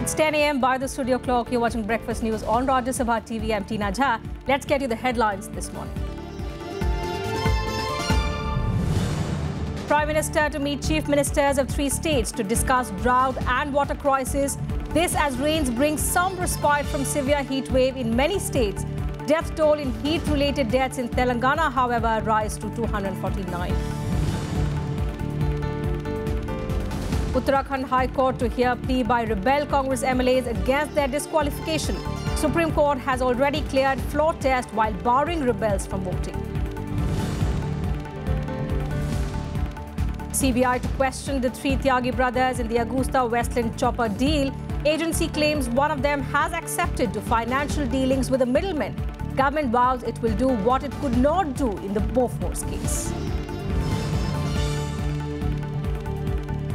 It's 10 a.m. by the studio clock. You're watching Breakfast News on Rajya Sabha TV. I'm Tina Jha. Let's get you the headlines this morning. Prime Minister to meet Chief Ministers of 3 states to discuss drought and water crisis. This as rains bring some respite from severe heat wave in many states. Death toll in heat-related deaths in Telangana, however, rise to 249. Uttarakhand High Court to hear plea by rebel Congress MLAs against their disqualification. Supreme Court has already cleared floor test while barring rebels from voting. CBI to question the 3 Tyagi brothers in the AugustaWestland chopper deal. Agency claims one of them has accepted to financial dealings with a middleman. Government vows it will do what it could not do in the Bofors case.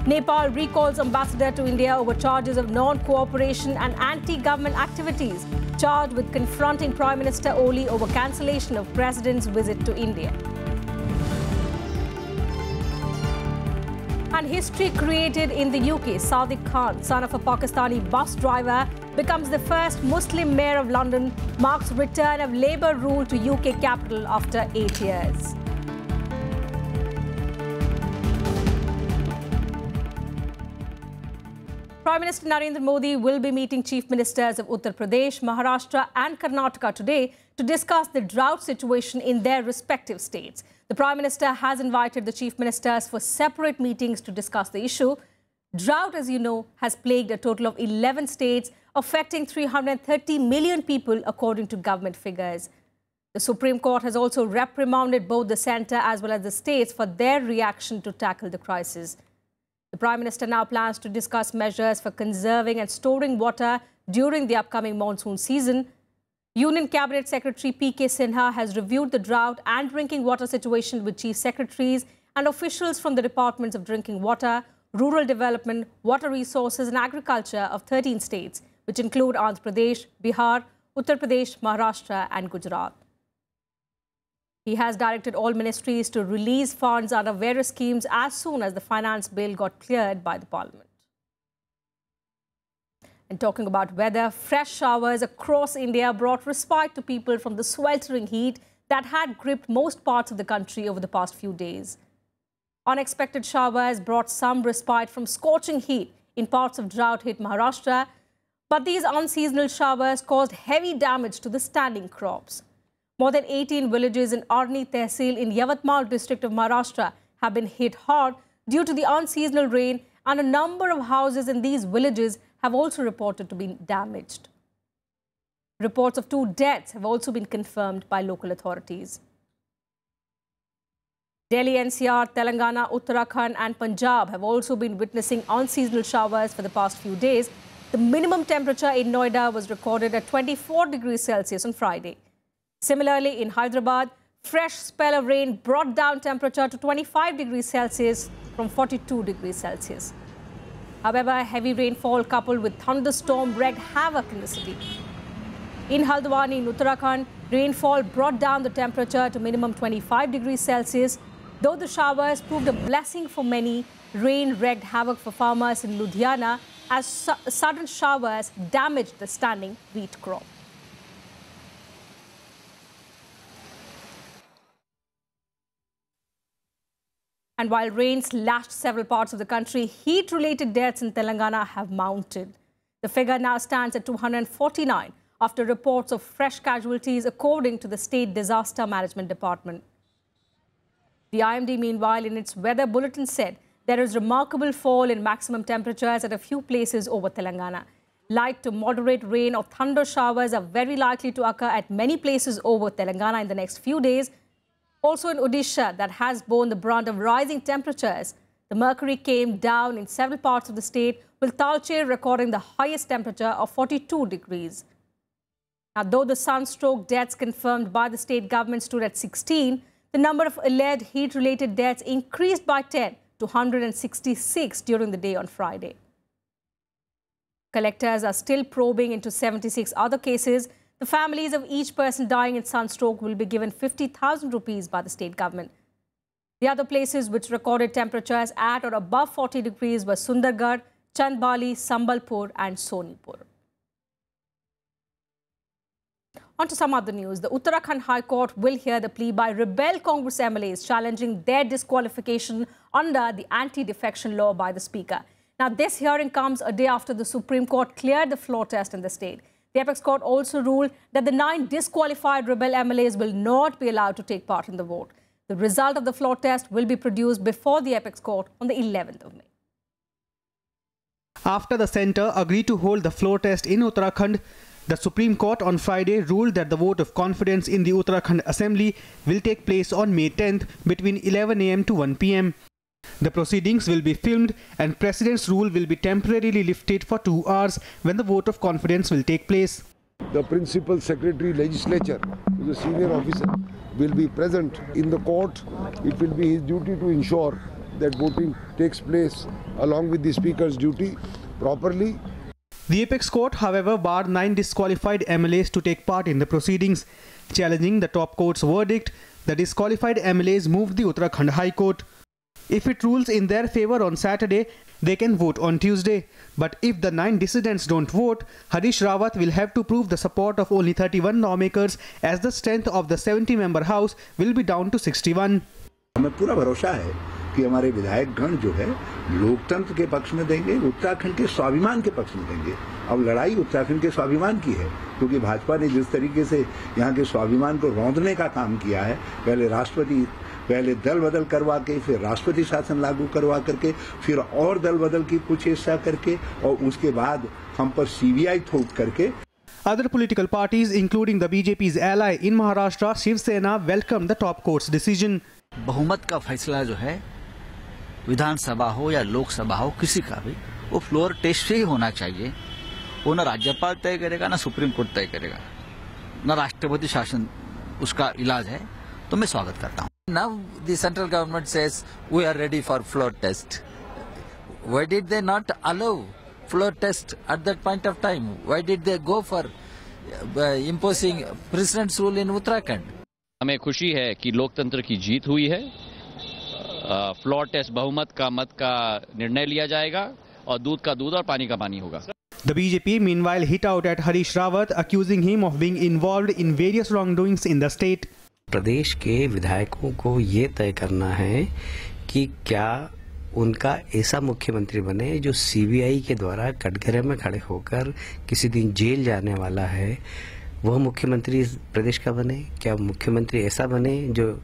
Nepal recalls ambassador to India over charges of non-cooperation and anti-government activities, charged with confronting Prime Minister Oli over cancellation of President's visit to India. And history created in the UK. Sadiq Khan, son of a Pakistani bus driver, becomes the first Muslim mayor of London, marks return of Labour rule to UK capital after 8 years. Prime Minister Narendra Modi will be meeting Chief Ministers of Uttar Pradesh, Maharashtra and Karnataka today to discuss the drought situation in their respective states. The Prime Minister has invited the Chief Ministers for separate meetings to discuss the issue. Drought, as you know, has plagued a total of 11 states, affecting 330 million people, according to government figures. The Supreme Court has also reprimanded both the centre as well as the states for their reaction to tackle the crisis. The Prime Minister now plans to discuss measures for conserving and storing water during the upcoming monsoon season. Union Cabinet Secretary P.K. Sinha has reviewed the drought and drinking water situation with chief secretaries and officials from the Departments of Drinking Water, Rural Development, Water Resources and Agriculture of 13 states, which include Andhra Pradesh, Bihar, Uttar Pradesh, Maharashtra and Gujarat. He has directed all ministries to release funds under various schemes as soon as the finance bill got cleared by the Parliament. And talking about weather, fresh showers across India brought respite to people from the sweltering heat that had gripped most parts of the country over the past few days. Unexpected showers brought some respite from scorching heat in parts of drought-hit Maharashtra, but these unseasonal showers caused heavy damage to the standing crops. More than 18 villages in Arni Tehsil in Yavatmal district of Maharashtra have been hit hard due to the unseasonal rain, and a number of houses in these villages have also reported to be damaged. Reports of 2 deaths have also been confirmed by local authorities. Delhi NCR, Telangana, Uttarakhand and Punjab have also been witnessing unseasonal showers for the past few days. The minimum temperature in Noida was recorded at 24 degrees Celsius on Friday. Similarly, in Hyderabad, fresh spell of rain brought down temperature to 25 degrees Celsius from 42 degrees Celsius. However, heavy rainfall coupled with thunderstorm wreaked havoc in the city. In Haldwani, in Uttarakhand, rainfall brought down the temperature to minimum 25 degrees Celsius. Though the showers proved a blessing for many, rain wreaked havoc for farmers in Ludhiana as sudden showers damaged the standing wheat crop. And while rains lashed several parts of the country, heat-related deaths in Telangana have mounted. The figure now stands at 249 after reports of fresh casualties, according to the State Disaster Management Department. The IMD, meanwhile, in its weather bulletin said there is remarkable fall in maximum temperatures at a few places over Telangana. Light to moderate rain or thunder showers are very likely to occur at many places over Telangana in the next few days. Also in Odisha, that has borne the brunt of rising temperatures, the mercury came down in several parts of the state, with Talcher recording the highest temperature of 42 degrees. Now, though the sunstroke deaths confirmed by the state government stood at 16, the number of alleged heat-related deaths increased by 10 to 166 during the day on Friday. Collectors are still probing into 76 other cases. The families of each person dying in sunstroke will be given 50,000 rupees by the state government. The other places which recorded temperatures at or above 40 degrees were Sundargarh, Chandbali, Sambalpur and Sonipur. On to some other news. The Uttarakhand High Court will hear the plea by rebel Congress MLAs challenging their disqualification under the anti-defection law by the Speaker. Now, this hearing comes a day after the Supreme Court cleared the floor test in the state. The Apex Court also ruled that the 9 disqualified rebel MLAs will not be allowed to take part in the vote. The result of the floor test will be produced before the Apex Court on the 11th of May. After the centre agreed to hold the floor test in Uttarakhand, the Supreme Court on Friday ruled that the vote of confidence in the Uttarakhand Assembly will take place on May 10th between 11 am to 1 pm. The proceedings will be filmed and President's rule will be temporarily lifted for 2 hours when the vote of confidence will take place. The Principal Secretary Legislature, who is a senior officer, will be present in the court. It will be his duty to ensure that voting takes place along with the Speaker's duty properly. The Apex Court, however, barred 9 disqualified MLAs to take part in the proceedings. Challenging the top court's verdict, the disqualified MLAs moved the Uttarakhand High Court. If it rules in their favour on Saturday, they can vote on Tuesday. But if the 9 dissidents don't vote, Harish Rawat will have to prove the support of only 31 lawmakers as the strength of the 70-member House will be down to 61. हमें पूरा भरोसा है कि हमारे विधायकगण जो है लोकतंत्र के पक्ष में देंगे, उत्तराखंड के स्वाभिमान के पक्ष में देंगे। अब लड़ाई उत्तराखंड के स्वाभिमान की है, क्योंकि भाजपा ने जिस तरीके से यहाँ के स्वाभिमान को रौंदने का काम किया है, पहले दल बदल करवा के, फिर राष्ट्रपति शासन लागू करवा करके, फिर और दल बदल की कुछ हिस्सा करके और उसके बाद हम पर CBI थोप करके। Other political parties, including the BJP's ally in Maharashtra, Shiv Sena, welcomed the top court's decision. बहुमत का फैसला जो है विधानसभा हो या लोकसभा हो, किसी का भी, वो फ्लोर टेस्ट से ही होना चाहिए। वो ना राज्यपाल तय करेगा, ना सुप्रीम कोर्ट तय करेगा, ना राष्ट्रपति शासन उसका इलाज है। तो मैं स्वागत करता हूँ। Now the central government says we are ready for floor test. Why did they not allow floor test at that point of time? Why did they go for imposing president's rule in Uttarakhand? हमें खुशी है कि लोकतंत्र की जीत हुई है। Floor test बहुमत का मत का निर्णय लिया जाएगा और दूध का दूध और पानी का पानी होगा। The BJP meanwhile hit out at Harish Rawat, accusing him of being involved in various wrongdoings in the state. प्रदेश के विधायकों को ये तय करना है कि क्या उनका ऐसा मुख्यमंत्री बने जो CBI के द्वारा कटघरे में खड़े होकर किसी दिन जेल जाने वाला है, वह मुख्यमंत्री इस प्रदेश का बने। क्या मुख्यमंत्री ऐसा बने जो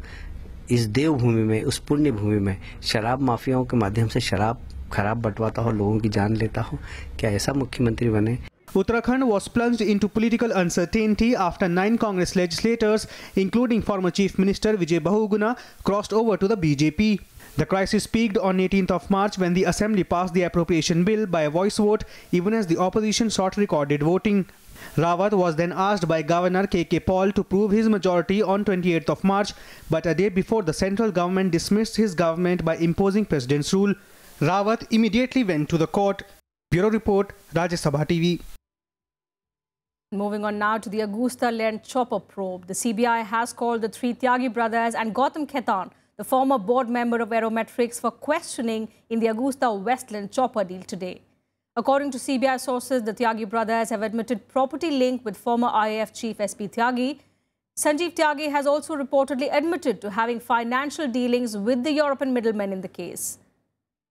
इस देवभूमि में, उस पुण्य भूमि में शराब माफियाओं के माध्यम से शराब खराब बंटवाता हो, लोगों की जान लेता हो, क्या ऐसा मुख्यमंत्री बने? Uttarakhand was plunged into political uncertainty after 9 Congress legislators, including former Chief Minister Vijay Bahuguna, crossed over to the BJP. The crisis peaked on 18th of March when the Assembly passed the appropriation bill by a voice vote, even as the opposition sought recorded voting. Rawat was then asked by Governor K.K. Paul to prove his majority on 28th of March, but a day before the central government dismissed his government by imposing President's rule. Rawat immediately went to the court. Bureau Report, Rajya Sabha TV. Moving on now to the Augusta land chopper probe. The CBI has called the 3 Tyagi brothers and Gautam Khaitan, the former board member of Aerometrics, for questioning in the AugustaWestland chopper deal today. According to CBI sources, the Tyagi brothers have admitted property linked with former IAF chief SP Tyagi. Sanjeev Tyagi has also reportedly admitted to having financial dealings with the European middlemen in the case.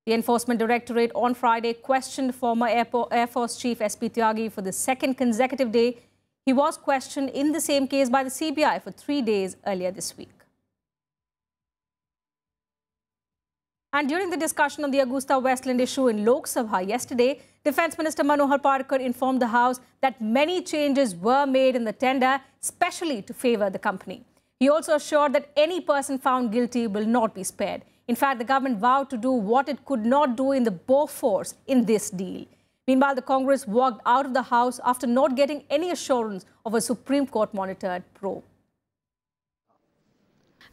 The Enforcement Directorate on Friday questioned former Air Force Chief SP Tyagi for the 2nd consecutive day. He was questioned in the same case by the CBI for 3 days earlier this week. And during the discussion on the AugustaWestland issue in Lok Sabha yesterday, Defence Minister Manohar Parrikar informed the House that many changes were made in the tender, especially to favour the company. He also assured that any person found guilty will not be spared. In fact, the government vowed to do what it could not do in the Bofors in this deal. Meanwhile, the Congress walked out of the House after not getting any assurance of a Supreme Court-monitored probe.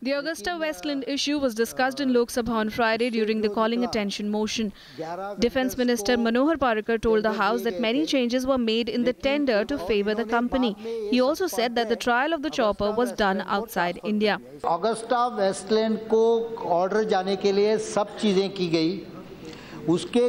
The AugustaWestland issue was discussed in Lok Sabha on Friday during the calling attention motion. Defence Minister Manohar Parrikar told the House that many changes were made in the tender to favour the company. He also said that the trial of the chopper was done outside India. AugustaWestland को order जाने के लिए सब चीजें की गई, उसके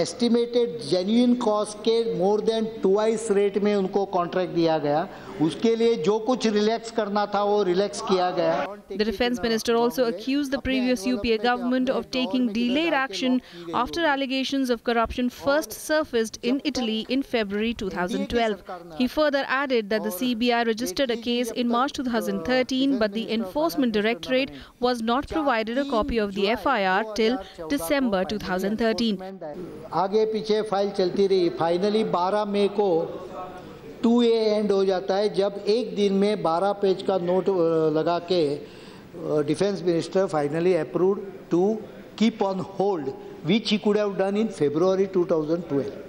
estimated genuine cost के मोर देन ट्वाइस रेट में उनको कॉन्ट्रैक्ट दिया गया। उसके लिए जो कुछ रिलैक्स करना था वो रिलैक्स किया गया। The defense minister also accused the previous UPA government of taking delayed action after allegations of corruption first surfaced in Italy in February 2012. He further added that the CBI registered a case in March 2013, but the Enforcement Directorate was not provided a copy of the FIR till December 2013. आगे पीछे file चलती रही। Finally 12 मई को 2A and हो जाता है, जब एक दिन में 12 पेज का नोट लगा के defence minister finally approved to keep on hold, which he could have done in February 2012.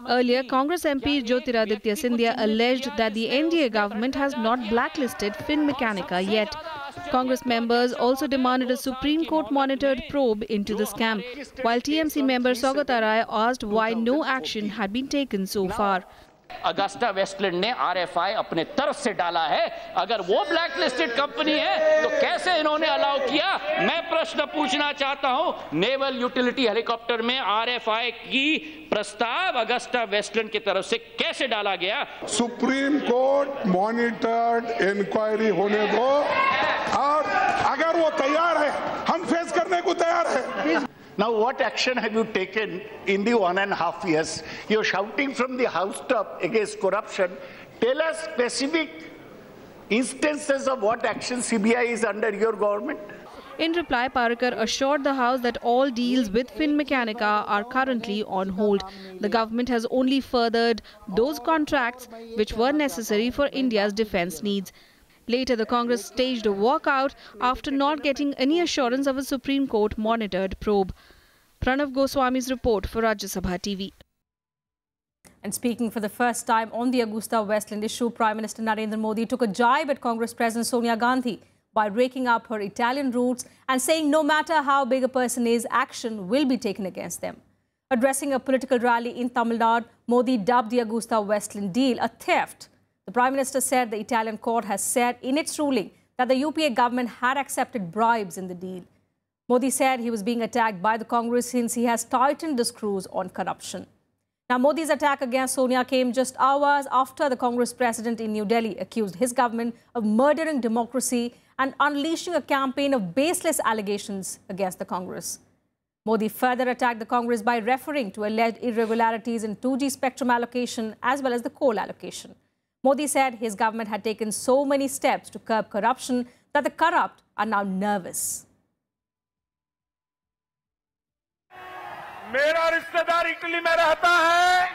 Earlier, Congress MP Jyotiraditya Scindia alleged that the NDA government has not blacklisted Finmeccanica yet. Congress members also demanded a Supreme Court monitored probe into the scam, while TMC member Saugata Rai asked why no action had been taken so far. AugustaWestland ने RFI अपने तरफ से डाला है। अगर वो black listed company है तो कैसे इन्होंने अलाउ किया? मैं प्रश्न पूछना चाहता हूं। नेवल यूटिलिटी हेलीकॉप्टर में RFI की प्रस्ताव AugustaWestland की तरफ से कैसे डाला गया? सुप्रीम कोर्ट मॉनिटर्ड इंक्वायरी होने दो, और अगर वो तैयार है हम फेस करने को तैयार है। Now, what action have you taken in the 1.5 years? You're shouting from the housetop against corruption. Tell us specific instances of what action CBI is under your government. In reply, Parakar assured the House that all deals with Finmeccanica are currently on hold. The government has only furthered those contracts which were necessary for India's defense needs. Later, the Congress staged a walkout after not getting any assurance of a Supreme Court monitored probe. Pranav Goswami's report for Rajya Sabha TV. And speaking for the first time on the AugustaWestland issue, Prime Minister Narendra Modi took a jibe at Congress President Sonia Gandhi by raking up her Italian roots and saying no matter how big a person is, action will be taken against them. Addressing a political rally in Tamil Nadu, Modi dubbed the AugustaWestland deal a theft. The Prime Minister said the Italian court has said in its ruling that the UPA government had accepted bribes in the deal. Modi said he was being attacked by the Congress since he has tightened the screws on corruption. Now, Modi's attack against Sonia came just hours after the Congress president in New Delhi accused his government of murdering democracy and unleashing a campaign of baseless allegations against the Congress. Modi further attacked the Congress by referring to alleged irregularities in 2G spectrum allocation as well as the coal allocation. Modi said his government had taken so many steps to curb corruption that the corrupt are now nervous. मेरा रिश्तेदार Italy में रहता है,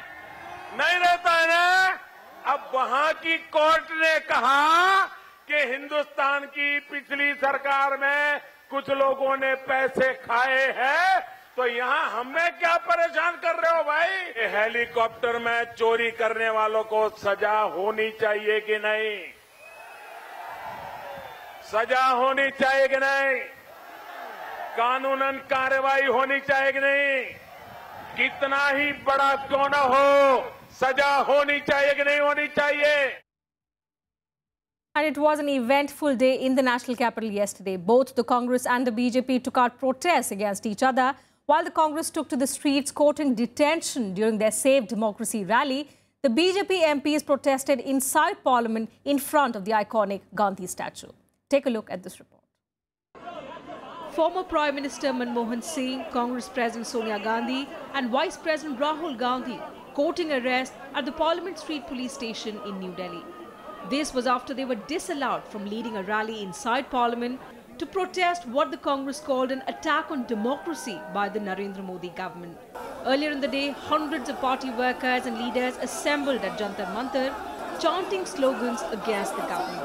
नहीं रहता है ना? अब वहां की कोर्ट ने कहा कि हिंदुस्तान की पिछली सरकार में कुछ लोगों ने पैसे खाए हैं, तो यहां हमें क्या परेशान कर रहे हो भाई? हेलीकॉप्टर में चोरी करने वालों को सजा होनी चाहिए कि नहीं? सजा होनी चाहिए कि नहीं? कानूनन कार्रवाई होनी चाहिए कि नहीं? कितना ही बड़ा क्यों न हो, सजा होनी चाहिए कि नहीं होनी चाहिए? And it was an eventful day in the national capital yesterday. Both the Congress and the BJP took out protests against each other, while the Congress took to the streets courting detention during their Save Democracy rally. The BJP MPs protested inside Parliament in front of the iconic Gandhi statue. Take a look at this report. Former Prime Minister Manmohan Singh, Congress President Sonia Gandhi and Vice President Rahul Gandhi courting arrest at the Parliament Street Police Station in New Delhi. This was after they were disallowed from leading a rally inside Parliament to protest what the Congress called an attack on democracy by the Narendra Modi government. Earlier in the day, hundreds of party workers and leaders assembled at Jantar Mantar, chanting slogans against the government.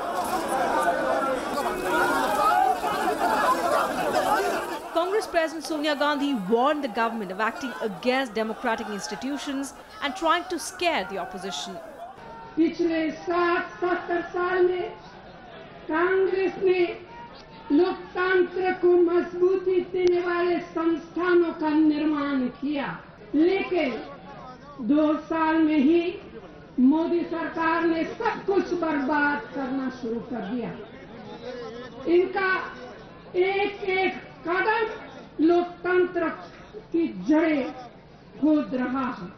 Congress President Sonia Gandhi warned the government of acting against democratic institutions and trying to scare the opposition. पिछले 60-70 साल में कांग्रेस ने लोकतंत्र को मजबूती देने वाले संस्थानों का निर्माण किया, लेकिन 2 साल में ही मोदी सरकार ने सब कुछ बर्बाद करना शुरू कर दिया। इनका एक-एक कदम लोकतंत्र की जड़ें कूद रहा है।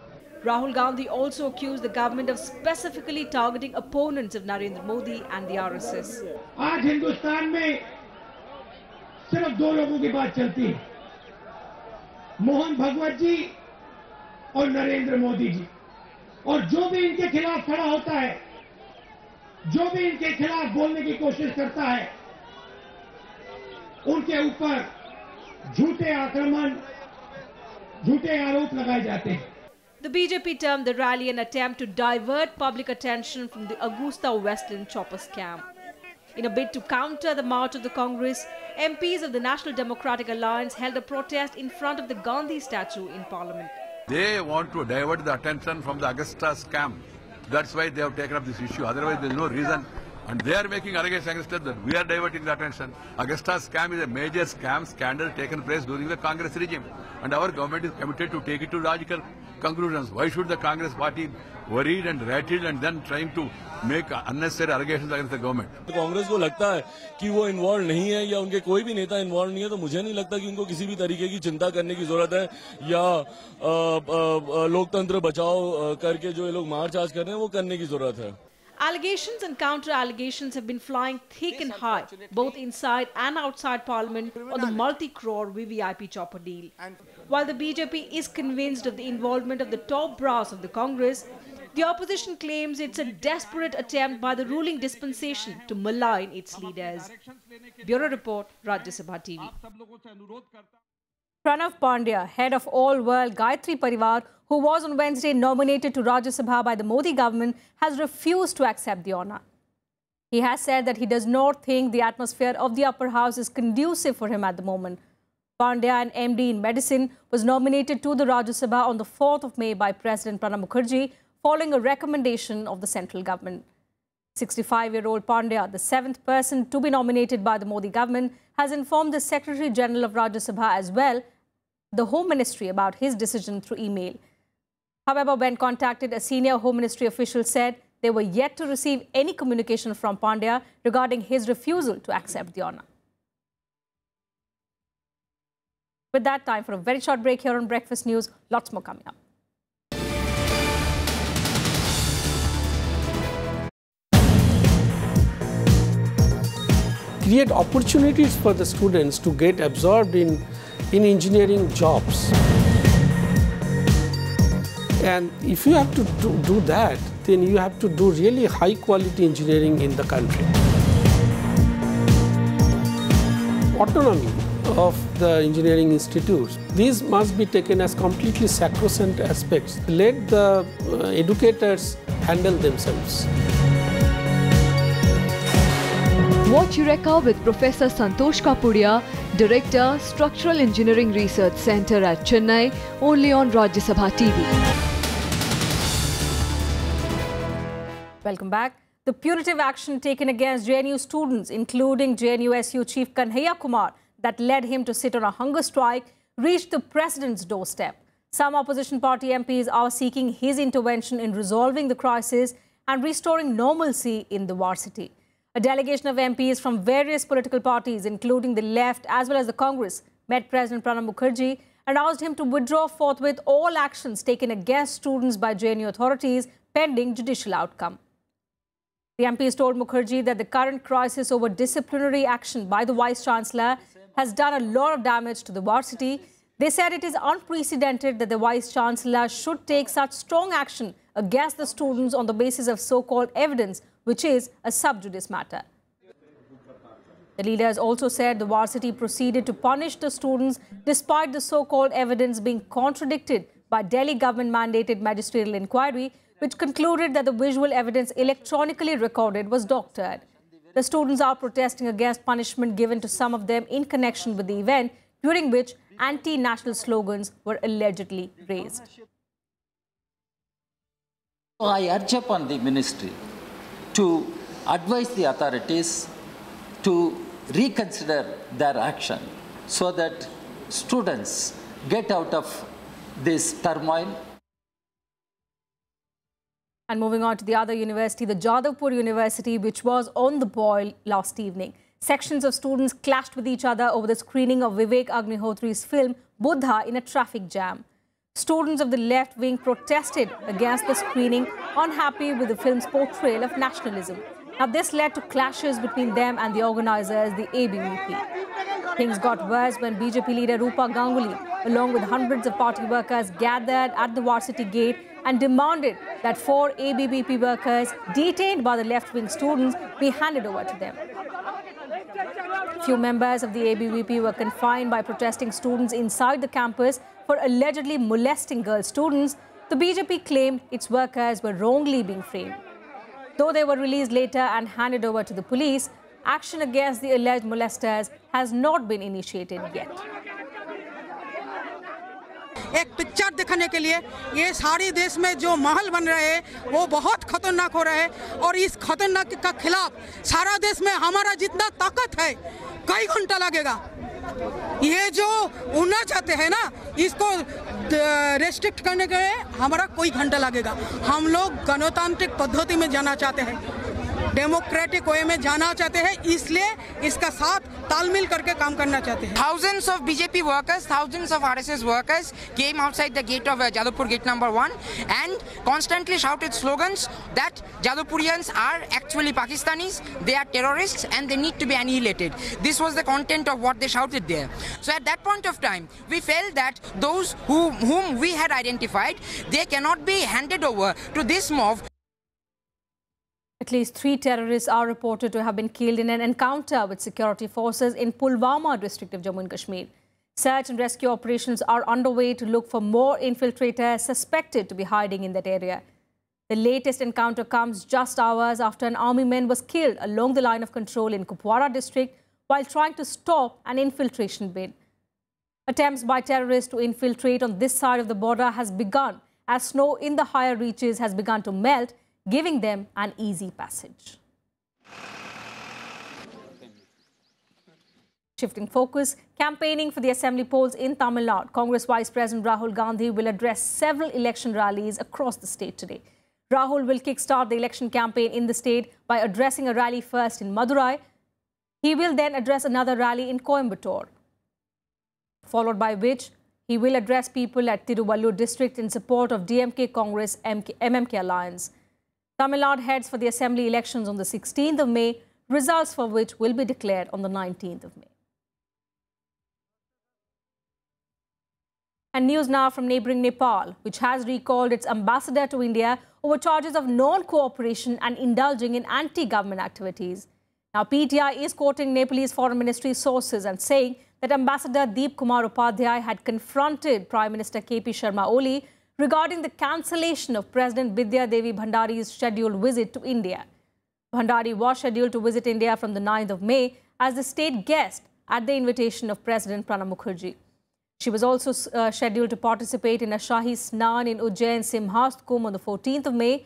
Rahul Gandhi also accused the government of specifically targeting opponents of Narendra Modi and the RSS. आज हिंदुस्तान में सिर्फ दो लोगों की बात चलती है, मोहन भगवत जी और नरेंद्र मोदी जी। और जो भी इनके खिलाफ खड़ा होता है, जो भी इनके खिलाफ बोलने की कोशिश करता है, उनके ऊपर झूठे आक्रमण, झूठे आरोप लगाए जाते हैं। The BJP termed the rally an attempt to divert public attention from the AugustaWestland chopper scam. In a bid to counter the march of the Congress, MPs of the National Democratic Alliance held a protest in front of the Gandhi statue in Parliament. They want to divert the attention from the Augusta scam. That's why they have taken up this issue. Otherwise, there is no reason. And they are making allegations against us that we are diverting the attention. Augusta scam is a major scandal taken place during the Congress regime. And our government is committed to take it to logical conclusions. Why should the Congress party worried and rattled and then trying to make unnecessary allegations against the government? Congress को लगता है कि वो involve नहीं है या उनके कोई भी नेता इन्वॉल्व नहीं है, तो मुझे नहीं लगता कि उनको किसी भी तरीके की चिंता करने की जरूरत है या लोकतंत्र बचाओ करके जो ये लोग मार्च आज कर रहे हैं वो करने की जरूरत है। Allegations and counter-allegations have been flying thick and high, both inside and outside Parliament, on the multi-crore VVIP chopper deal. While the BJP is convinced of the involvement of the top brass of the Congress, the opposition claims it's a desperate attempt by the ruling dispensation to malign its leaders. Bureau Report, Rajya Sabha TV. Pranav Pandya, head of All World Gayatri Parivar, who was on Wednesday nominated to Rajya Sabha by the Modi government, has refused to accept the honour. He has said that he does not think the atmosphere of the upper house is conducive for him at the moment. Pandya, an MD in medicine, was nominated to the Rajya Sabha on the 4th of May by President Pranab Mukherjee, following a recommendation of the central government. 65-year-old Pandya, the 7th person to be nominated by the Modi government, has informed the Secretary General of Rajya Sabha as well, the Home Ministry, about his decision through email. However, when contacted, a senior Home Ministry official said they were yet to receive any communication from Pandya regarding his refusal to accept the honour. With that, time for a very short break here on Breakfast News. Lots more coming up. Create opportunities for the students to get absorbed in engineering jobs. And if you have to do that, then you have to do really high quality engineering in the country. Autonomy of the engineering institutes, these must be taken as completely sacrosanct aspects. Let the educators handle themselves. Watch Eureka with Professor Santosh Kapudia, Director, Structural Engineering Research Center at Chennai, only on Rajya Sabha TV. Welcome back. The punitive action taken against JNU students, including JNU-SU Chief Kanhaiya Kumar, that led him to sit on a hunger strike, reached the president's doorstep. Some opposition party MPs are seeking his intervention in resolving the crisis and restoring normalcy in the varsity. A delegation of MPs from various political parties, including the left as well as the Congress, met President Pranab Mukherjee and asked him to withdraw forthwith all actions taken against students by JNU authorities pending judicial outcome. The MPs told Mukherjee that the current crisis over disciplinary action by the Vice-Chancellor has done a lot of damage to the varsity. They said it is unprecedented that the Vice-Chancellor should take such strong action against the students on the basis of so-called evidence, which is a sub judice matter. The leaders also said the varsity proceeded to punish the students despite the so-called evidence being contradicted by Delhi government-mandated magisterial inquiry, which concluded that the visual evidence electronically recorded was doctored. The students are protesting against punishment given to some of them in connection with the event, during which anti-national slogans were allegedly raised. I urge upon the ministry to advise the authorities to reconsider their action so that students get out of this turmoil. And moving on to the other university, the Jadavpur University, which was on the boil last evening. Sections of students clashed with each other over the screening of Vivek Agnihotri's film Buddha in a traffic jam. Students of the left wing protested against the screening, unhappy with the film's portrayal of nationalism. Now, this led to clashes between them and the organizers, the ABVP. Things got worse when BJP leader Rupa Ganguly, along with hundreds of party workers, gathered at the varsity gate and demanded that 4 ABVP workers detained by the left-wing students be handed over to them. Few members of the ABVP were confined by protesting students inside the campus for allegedly molesting girl students. The BJP claimed its workers were wrongly being framed. Though they were released later and handed over to the police, action against the alleged molesters has not been initiated yet. एक picture दिखाने के लिए ये सारे देश में जो माहौल बन रहे हैं वो बहुत खतरनाक हो रहा है और इस खतरनाक के खिलाफ सारा देश में हमारा जितना ताकत है कई घंटा लगेगा। ये जो उड़ना चाहते हैं ना इसको रेस्ट्रिक्ट करने के लिए हमारा कोई घंटा लगेगा। हम लोग गणतांत्रिक पद्धति में जाना चाहते हैं, डेमोक्रेटिक वे में जाना चाहते हैं, इसलिए इसका साथ तालमेल करके काम करना चाहते हैं। Thousands of BJP workers, thousands of RSS workers came outside the gate of Jadavpur gate number 1 and constantly shouted slogans that Jadavpurians are actually Pakistanis, they are terrorists and they need to be annihilated. This was the content of what they shouted there. So at that point of time, we felt that those whom we had identified, they cannot be handed over to this mob. At least 3 terrorists are reported to have been killed in an encounter with security forces in Pulwama district of Jammu and Kashmir. Search and rescue operations are underway to look for more infiltrators suspected to be hiding in that area. The latest encounter comes just hours after an army man was killed along the line of control in Kupwara district while trying to stop an infiltration bid. Attempts by terrorists to infiltrate on this side of the border has begun as snow in the higher reaches has begun to melt, giving them an easy passage. Shifting focus, campaigning for the assembly polls in Tamil Nadu, Congress Vice President Rahul Gandhi will address several election rallies across the state today. Rahul will kickstart the election campaign in the state by addressing a rally first in Madurai. He will then address another rally in Coimbatore, followed by which he will address people at Tiruvallur district in support of DMK Congress MMK alliance. Tamil Nadu heads for the assembly elections on the 16th of May, results for which will be declared on the 19th of May. And news now from neighbouring Nepal, which has recalled its ambassador to India over charges of non-cooperation and indulging in anti-government activities. Now, PTI is quoting Nepalese Foreign Ministry sources and saying that Ambassador Deep Kumar Upadhyay had confronted Prime Minister KP Sharma Oli regarding the cancellation of President Bidya Devi Bhandari's scheduled visit to India. Bhandari was scheduled to visit India from the 9th of May as the state guest at the invitation of President Pranab Mukherjee. She was also scheduled to participate in a Shahi Snan in Ujjain Simhast Kumbh on the 14th of May.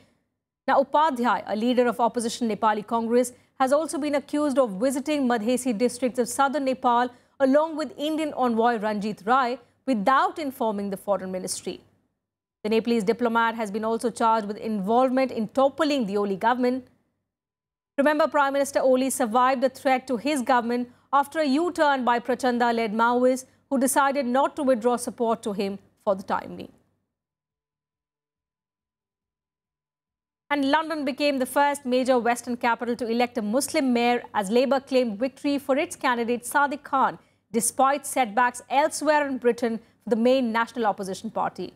Now, Upadhyay, a leader of opposition Nepali Congress, has also been accused of visiting Madhesi districts of southern Nepal along with Indian envoy Ranjit Rai without informing the foreign ministry. The Nepalese diplomat has been also charged with involvement in toppling the Oli government. Remember, Prime Minister Oli survived a threat to his government after a U-turn by Prachanda-led Maoists who decided not to withdraw support to him for the time being. And London became the first major Western capital to elect a Muslim mayor as Labour claimed victory for its candidate Sadiq Khan, despite setbacks elsewhere in Britain for the main national opposition party.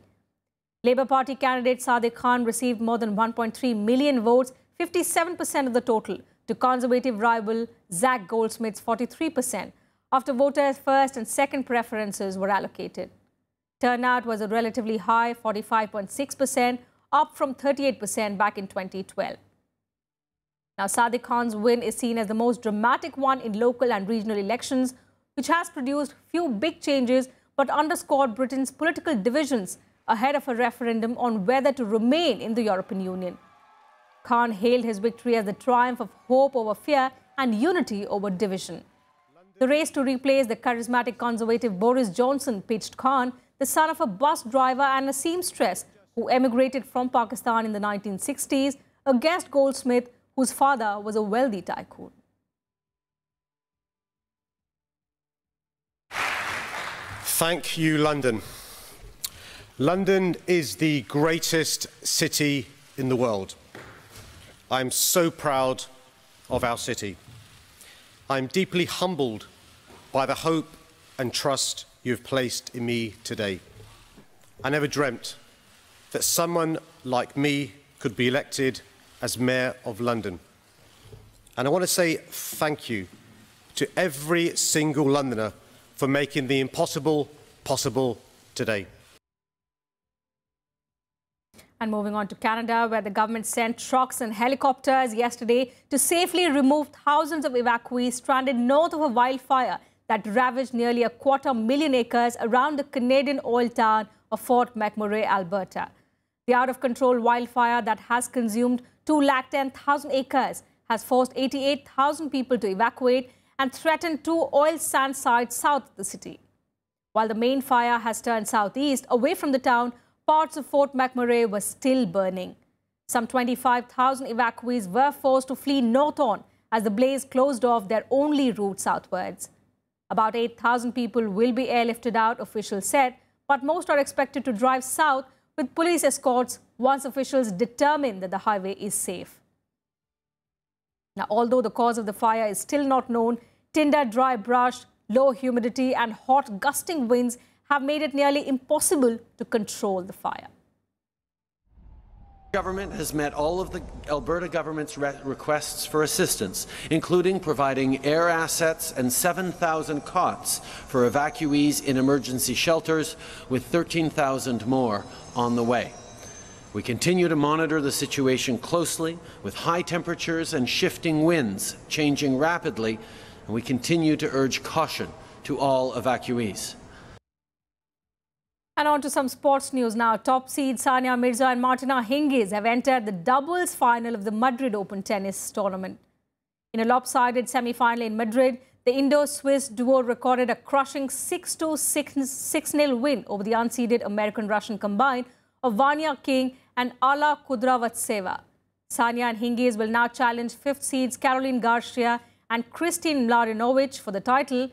Labour Party candidate Sadiq Khan received more than 1.3 million votes, 57% of the total, to Conservative rival Zach Goldsmith's 43%, after voters' first and second preferences were allocated. Turnout was a relatively high 45.6%, up from 38% back in 2012. Now, Sadiq Khan's win is seen as the most dramatic one in local and regional elections, which has produced few big changes but underscored Britain's political divisions ahead of a referendum on whether to remain in the European Union. Khan hailed his victory as the triumph of hope over fear and unity over division. The race to replace the charismatic Conservative Boris Johnson pitched Khan, the son of a bus driver and a seamstress who emigrated from Pakistan in the 1960s, against Goldsmith, whose father was a wealthy tycoon. Thank you, London. London is the greatest city in the world. I'm so proud of our city. I'm deeply humbled by the hope and trust you have placed in me today. I never dreamt that someone like me could be elected as Mayor of London. And I want to say thank you to every single Londoner for making the impossible possible today. And moving on to Canada, where the government sent trucks and helicopters yesterday to safely remove thousands of evacuees stranded north of a wildfire that ravaged nearly 250,000 acres around the Canadian oil town of Fort McMurray, Alberta. The out-of-control wildfire that has consumed 210,000 acres has forced 88,000 people to evacuate and threatened 2 oil sand sites south of the city. While the main fire has turned southeast, away from the town, parts of Fort McMurray were still burning. Some 25,000 evacuees were forced to flee north on as the blaze closed off their only route southwards. About 8,000 people will be airlifted out, officials said, but most are expected to drive south with police escorts once officials determine that the highway is safe. Now, although the cause of the fire is still not known, tinder dry brush, low humidity and hot gusting winds have made it nearly impossible to control the fire. The government has met all of the Alberta government's requests for assistance, including providing air assets and 7,000 cots for evacuees in emergency shelters, with 13,000 more on the way. We continue to monitor the situation closely, with high temperatures and shifting winds changing rapidly, and we continue to urge caution to all evacuees. And on to some sports news now. Top seeds Sania Mirza and Martina Hingis have entered the doubles final of the Madrid Open tennis tournament. In a lopsided semi-final in Madrid, the Indo-Swiss duo recorded a crushing 6-2, 6-0 win over the unseeded American-Russian combine of Vanya King and Alla Kudravatseva. Sania and Hingis will now challenge 5th seeds Caroline Garcia and Christine Mladenovic for the title.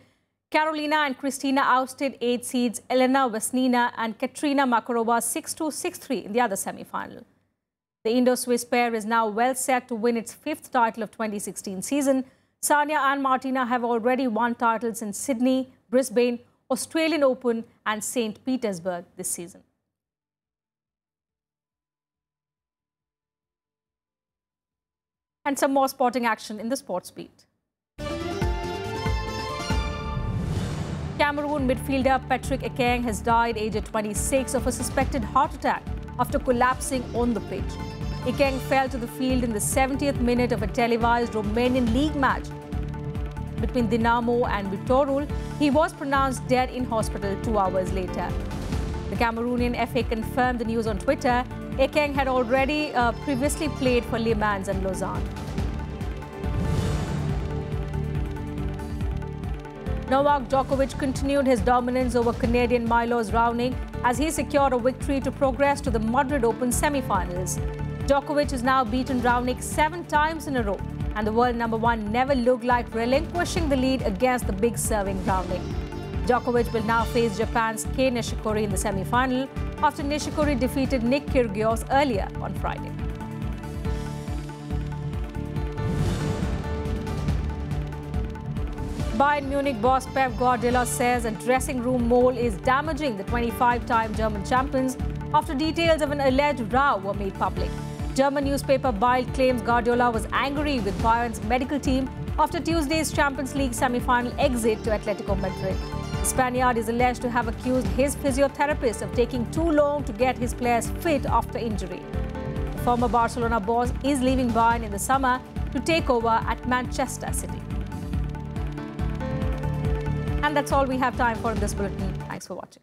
Carolina and Christina ousted 8 seeds Elena Vesnina and Katrina Makarova 6-2, 6-3 in the other semi-final. The Indo-Swiss pair is now well set to win its 5th title of 2016 season. Sania and Martina have already won titles in Sydney, Brisbane, Australian Open and St. Petersburg this season. And some more sporting action in the sports beat. Cameroon midfielder Patrick Ekeng has died aged 26 of a suspected heart attack after collapsing on the pitch. Ekeng fell to the field in the 70th minute of a televised Romanian league match between Dinamo and Viitorul. He was pronounced dead in hospital 2 hours later. The Cameroonian FA confirmed the news on Twitter. Ekeng had already previously played for Le Mans and Lausanne. Novak Djokovic continued his dominance over Canadian Milos Raonic as he secured a victory to progress to the Madrid Open semi-finals. Djokovic has now beaten Raonic 7 times in a row, and the world #1 never looked like relinquishing the lead against the big serving Raonic. Djokovic will now face Japan's Kei Nishikori in the semi-final after Nishikori defeated Nick Kyrgios earlier on Friday. Bayern Munich boss Pep Guardiola says a dressing room mole is damaging the 25-time German champions after details of an alleged row were made public. German newspaper Bild claims Guardiola was angry with Bayern's medical team after Tuesday's Champions League semi-final exit to Atletico Madrid. The Spaniard is alleged to have accused his physiotherapist of taking too long to get his players fit after injury. The former Barcelona boss is leaving Bayern in the summer to take over at Manchester City. And that's all we have time for in this bulletin. Thanks for watching.